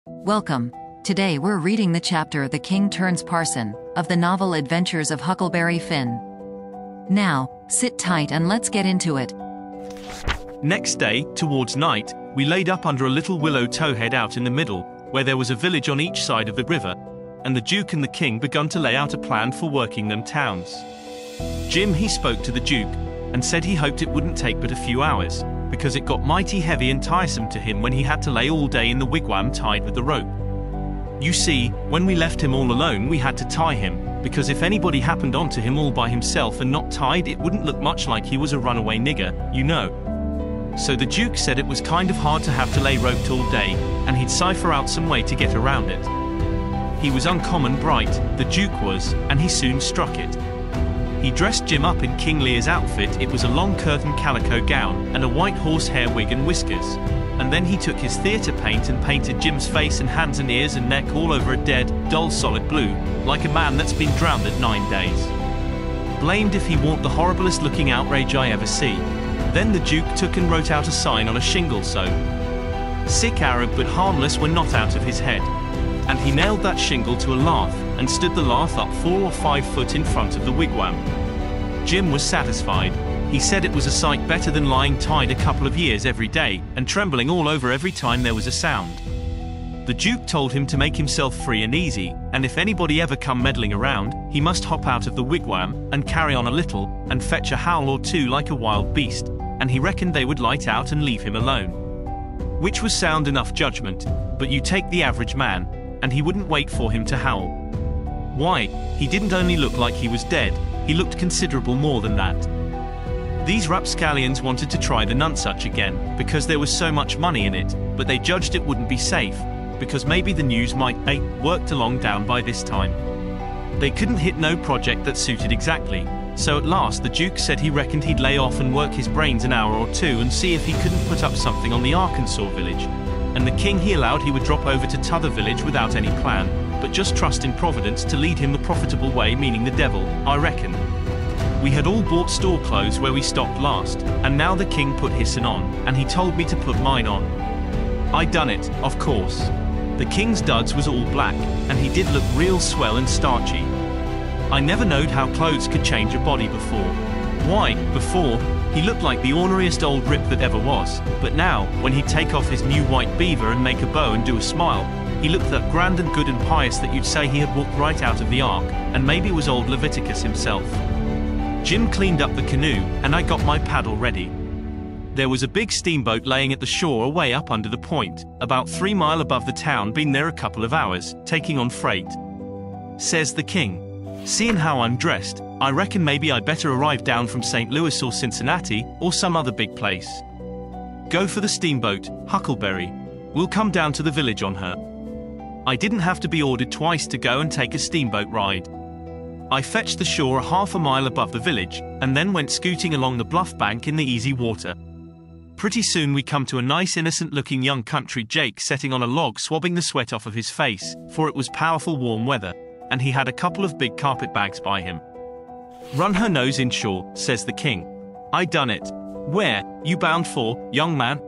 Welcome. Today we're reading the chapter The King Turns Parson, of the novel Adventures of Huckleberry Finn. Now, sit tight and let's get into it. Next day, towards night, we laid up under a little willow towhead out in the middle, where there was a village on each side of the river, and the Duke and the King begun to lay out a plan for working them towns. Jim he spoke to the Duke, and said he hoped it wouldn't take but a few hours, because it got mighty heavy and tiresome to him when he had to lay all day in the wigwam tied with the rope. You see, when we left him all alone we had to tie him, because if anybody happened onto him all by himself and not tied, it wouldn't look much like he was a runaway nigger, you know. So the Duke said it was kind of hard to have to lay roped all day, and he'd cipher out some way to get around it. He was uncommon bright, the Duke was, and he soon struck it. He dressed Jim up in King Lear's outfit. It was a long curtain calico gown, and a white horsehair wig and whiskers. And then he took his theatre paint and painted Jim's face and hands and ears and neck all over a dead, dull solid blue, like a man that's been drowned at 9 days. Blamed if he warn't the horriblest looking outrage I ever see. Then the Duke took and wrote out a sign on a shingle so, "Sick Arab but harmless when not out of his head." And he nailed that shingle to a lath, and stood the lath up 4 or 5 foot in front of the wigwam. Jim was satisfied. He said it was a sight better than lying tied a couple of years every day, and trembling all over every time there was a sound. The Duke told him to make himself free and easy, and if anybody ever come meddling around, he must hop out of the wigwam, and carry on a little, and fetch a howl or two like a wild beast, and he reckoned they would light out and leave him alone. Which was sound enough judgment, but you take the average man, and he wouldn't wait for him to howl. Why, he didn't only look like he was dead, he looked considerable more than that. These rapscallions wanted to try the nunsuch again, because there was so much money in it, but they judged it wouldn't be safe, because maybe the news might be worked along down by this time. They couldn't hit no project that suited exactly, so at last the Duke said he reckoned he'd lay off and work his brains an hour or two and see if he couldn't put up something on the Arkansas village. And the King he allowed he would drop over to t'other village without any plan, but just trust in Providence to lead him the profitable way, meaning the devil, I reckon. We had all bought store clothes where we stopped last, and now the King put his'n on, and he told me to put mine on. I done it, of course. The King's duds was all black, and he did look real swell and starchy. I never knowed how clothes could change a body before. Why, before, he looked like the orneriest old rip that ever was, but now, when he'd take off his new white beaver and make a bow and do a smile, he looked that grand and good and pious that you'd say he had walked right out of the ark, and maybe was old Leviticus himself. Jim cleaned up the canoe, and I got my paddle ready. There was a big steamboat laying at the shore away up under the point, about 3 miles above the town, been there a couple of hours, taking on freight. Says the King, "Seeing how I'm dressed, I reckon maybe I'd better arrive down from St. Louis or Cincinnati, or some other big place. Go for the steamboat, Huckleberry. We'll come down to the village on her." I didn't have to be ordered twice to go and take a steamboat ride. I fetched the shore 1/2 mile above the village, and then went scooting along the bluff bank in the easy water. Pretty soon we come to a nice innocent-looking young country Jake setting on a log swabbing the sweat off of his face, for it was powerful warm weather, and he had a couple of big carpet bags by him. "Run her nose inshore," says the King. I done it. "Where, you bound for, young man?"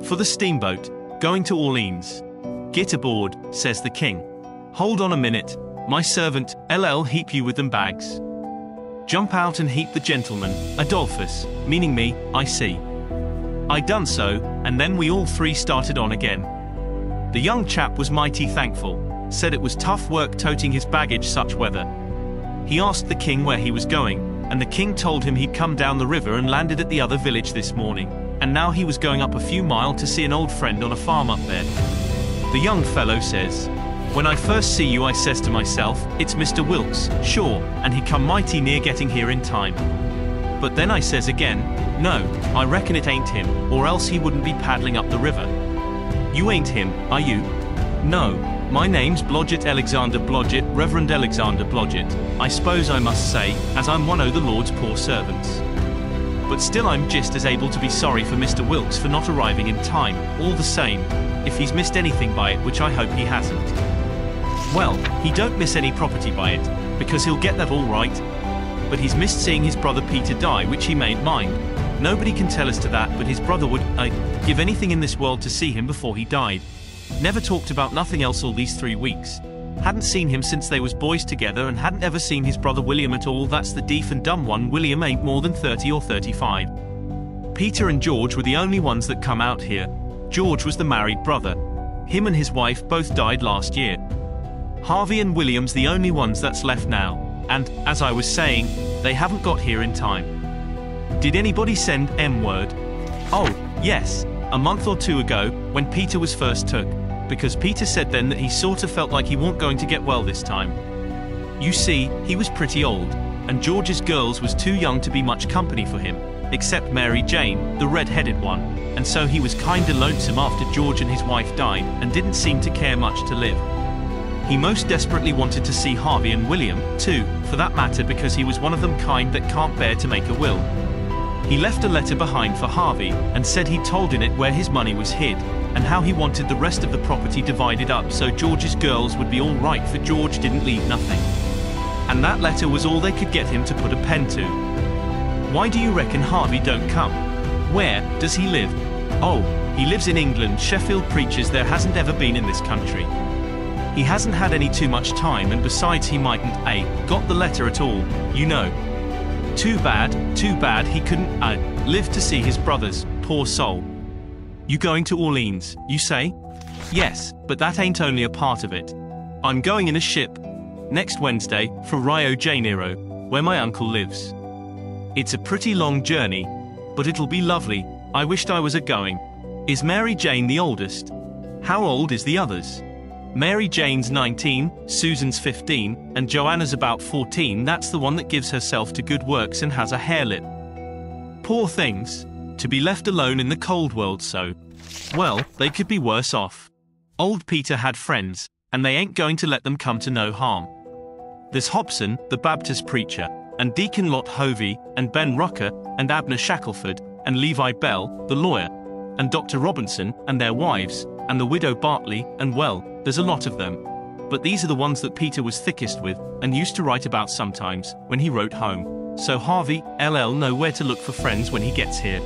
"For the steamboat, going to Orleans." "Get aboard," says the King. "Hold on a minute, my servant, LL heap you with them bags." "Jump out and heap the gentleman, Adolphus," meaning me, I see. I done so, and then we all three started on again. The young chap was mighty thankful, said it was tough work toting his baggage such weather. He asked the King where he was going, and the King told him he'd come down the river and landed at the other village this morning, and now he was going up a few miles to see an old friend on a farm up there. The young fellow says, "When I first see you I says to myself, it's Mr. Wilkes, sure, and he come mighty near getting here in time. But then I says again, no, I reckon it ain't him, or else he wouldn't be paddling up the river." "You ain't him, are you?" "No, my name's Blodgett Alexander Blodgett, Reverend Alexander Blodgett, I suppose I must say, as I'm one o' the Lord's poor servants. But still I'm just as able to be sorry for Mr. Wilkes for not arriving in time, all the same, if he's missed anything by it, which I hope he hasn't." "Well, he don't miss any property by it, because he'll get that all right. But he's missed seeing his brother Peter die, which he mayn't mind. Nobody can tell us to that, but his brother would, give anything in this world to see him before he died. Never talked about nothing else all these 3 weeks. Hadn't seen him since they was boys together and hadn't ever seen his brother William at all. That's the deaf and dumb one. William ain't more than 30 or 35. Peter and George were the only ones that come out here. George was the married brother. Him and his wife both died last year. Harvey and William's the only ones that's left now. And, as I was saying, they haven't got here in time. Did anybody send M-word? Oh, yes, a month or 2 ago, when Peter was first took. Because Peter said then that he sort of felt like he wasn't going to get well this time. You see, he was pretty old, and George's girls was too young to be much company for him, except Mary Jane, the red-headed one, and so he was kinda lonesome after George and his wife died, and didn't seem to care much to live. He most desperately wanted to see Harvey and William, too, for that matter, because he was one of them kind that can't bear to make a will. He left a letter behind for Harvey, and said he'd told in it where his money was hid, and how he wanted the rest of the property divided up so George's girls would be all right, for George didn't leave nothing. And that letter was all they could get him to put a pen to. Why do you reckon Harvey don't come? Where does he live? Oh, he lives in England. Sheffield preaches there hasn't ever been in this country. He hasn't had any too much time, and besides he mightn't got the letter at all, you know. Too bad he couldn't live to see his brothers, poor soul. You going to Orleans, you say? Yes, but that ain't only a part of it. I'm going in a ship next Wednesday for Rio de Janeiro, where my uncle lives. It's a pretty long journey, but it'll be lovely. I wished I was a-going. Is Mary Jane the oldest? How old is the others? Mary Jane's 19, Susan's 15, and Joanna's about 14. That's the one that gives herself to good works and has a hair lip. Poor things. To be left alone in the cold world so. Well, they could be worse off. Old Peter had friends, and they ain't going to let them come to no harm. There's Hobson, the Baptist preacher, and Deacon Lot Hovey, and Ben Rucker, and Abner Shackelford, and Levi Bell, the lawyer, and Dr. Robinson, and their wives, and the widow Bartley, and well, there's a lot of them. But these are the ones that Peter was thickest with, and used to write about sometimes, when he wrote home. So Harvey, LL know where to look for friends when he gets here.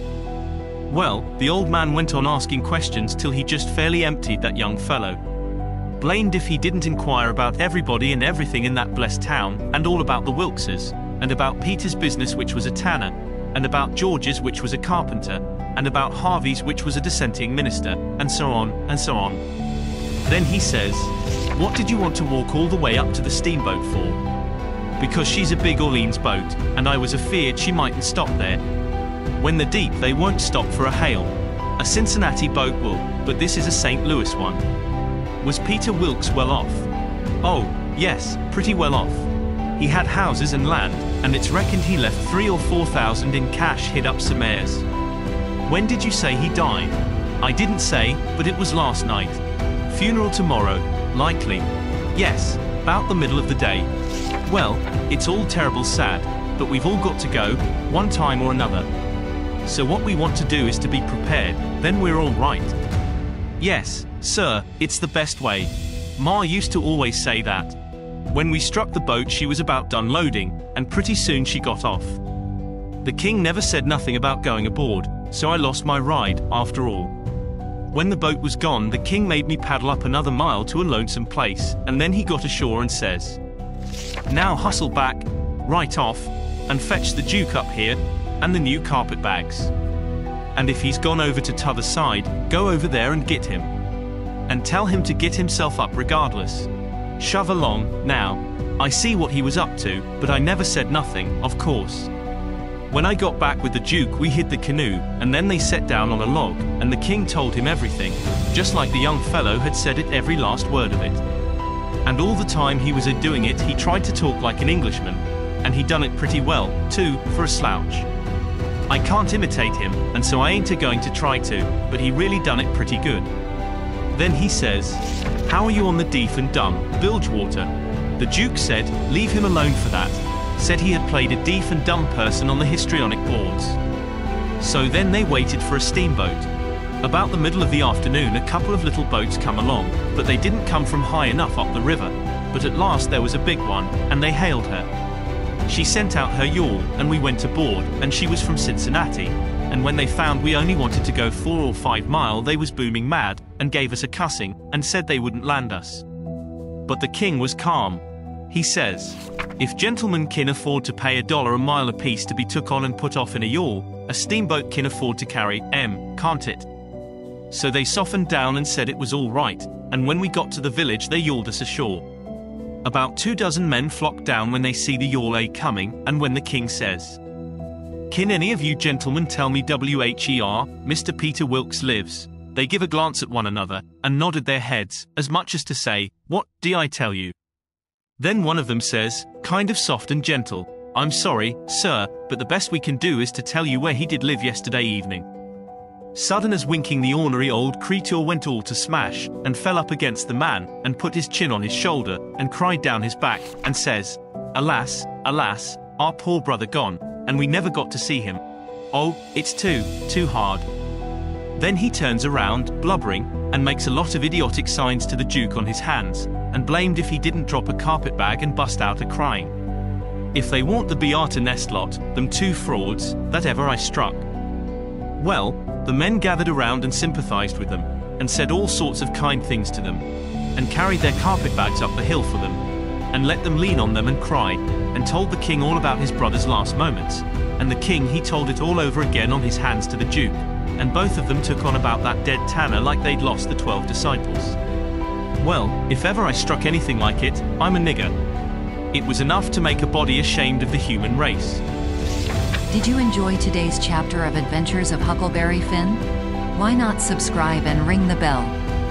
Well, the old man went on asking questions till he just fairly emptied that young fellow. Blamed if he didn't inquire about everybody and everything in that blessed town, and all about the Wilkses, and about Peter's business which was a tanner, and about George's which was a carpenter, and about Harvey's which was a dissenting minister, and so on, and so on. Then he says, "What did you want to walk all the way up to the steamboat for?" "Because she's a big Orleans boat, and I was afeard she mightn't stop there. When they're deep they won't stop for a hail. A Cincinnati boat will, but this is a St. Louis one." Was Peter Wilkes well off? Oh, yes, pretty well off. He had houses and land, and it's reckoned he left 3,000 or 4,000 in cash hid up some airs. When did you say he died? I didn't say, but it was last night. Funeral tomorrow, likely. Yes, about the middle of the day. Well, it's all terrible sad, but we've all got to go, one time or another. So what we want to do is to be prepared, then we're all right. Yes, sir, it's the best way. Ma used to always say that. When we struck the boat she was about done loading, and pretty soon she got off. The king never said nothing about going aboard, so I lost my ride, after all. When the boat was gone the king made me paddle up another mile to a lonesome place, and then he got ashore and says, "Now hustle back, right off, and fetch the Duke up here, and the new carpet bags. And if he's gone over to t'other side, go over there and get him. And tell him to get himself up regardless. Shove along, now." I see what he was up to, but I never said nothing, of course. When I got back with the Duke we hid the canoe, and then they sat down on a log, and the king told him everything, just like the young fellow had said it, every last word of it. And all the time he was doing it he tried to talk like an Englishman, and he done it pretty well, too, for a slouch. I can't imitate him, and so I ain't going to try to, but he really done it pretty good. Then he says, "How are you on the deaf and dumb, Bilgewater?" The Duke said, "Leave him alone for that." Said he had played a deaf and dumb person on the histrionic boards. So then they waited for a steamboat. About the middle of the afternoon a couple of little boats come along, but they didn't come from high enough up the river. But at last there was a big one, and they hailed her. She sent out her yawl, and we went aboard, and she was from Cincinnati. and when they found we only wanted to go 4 or 5 mile, they was booming mad, and gave us a cussing, and said they wouldn't land us. But the king was calm. He says, "If gentlemen kin afford to pay $1 a mile apiece to be took on and put off in a yawl, a steamboat kin afford to carry can't it?" So they softened down and said it was all right, and when we got to the village they yawled us ashore. About 24 men flocked down when they see the yawl coming, and when the king says, "Kin any of you gentlemen tell me where Mr. Peter Wilkes lives?" They give a glance at one another, and nodded their heads, as much as to say, "What do I tell you?" Then one of them says, kind of soft and gentle, "I'm sorry, sir, but the best we can do is to tell you where he did live yesterday evening." Sudden as winking the ornery old creature went all to smash, and fell up against the man, and put his chin on his shoulder, and cried down his back, and says, "Alas, alas, our poor brother gone, and we never got to see him. Oh, it's too hard." Then he turns around, blubbering, and makes a lot of idiotic signs to the Duke on his hands, and blamed if he didn't drop a carpet bag and bust out a-crying. If they want the Beata nest lot, them two frauds, that ever I struck. Well, the men gathered around and sympathized with them, and said all sorts of kind things to them, and carried their carpet bags up the hill for them, and let them lean on them and cry, and told the king all about his brother's last moments, and the king he told it all over again on his hands to the Duke, and both of them took on about that dead tanner like they'd lost the 12 disciples. Well, if ever I struck anything like it, I'm a nigger. It was enough to make a body ashamed of the human race. Did you enjoy today's chapter of Adventures of Huckleberry Finn? Why not subscribe and ring the bell?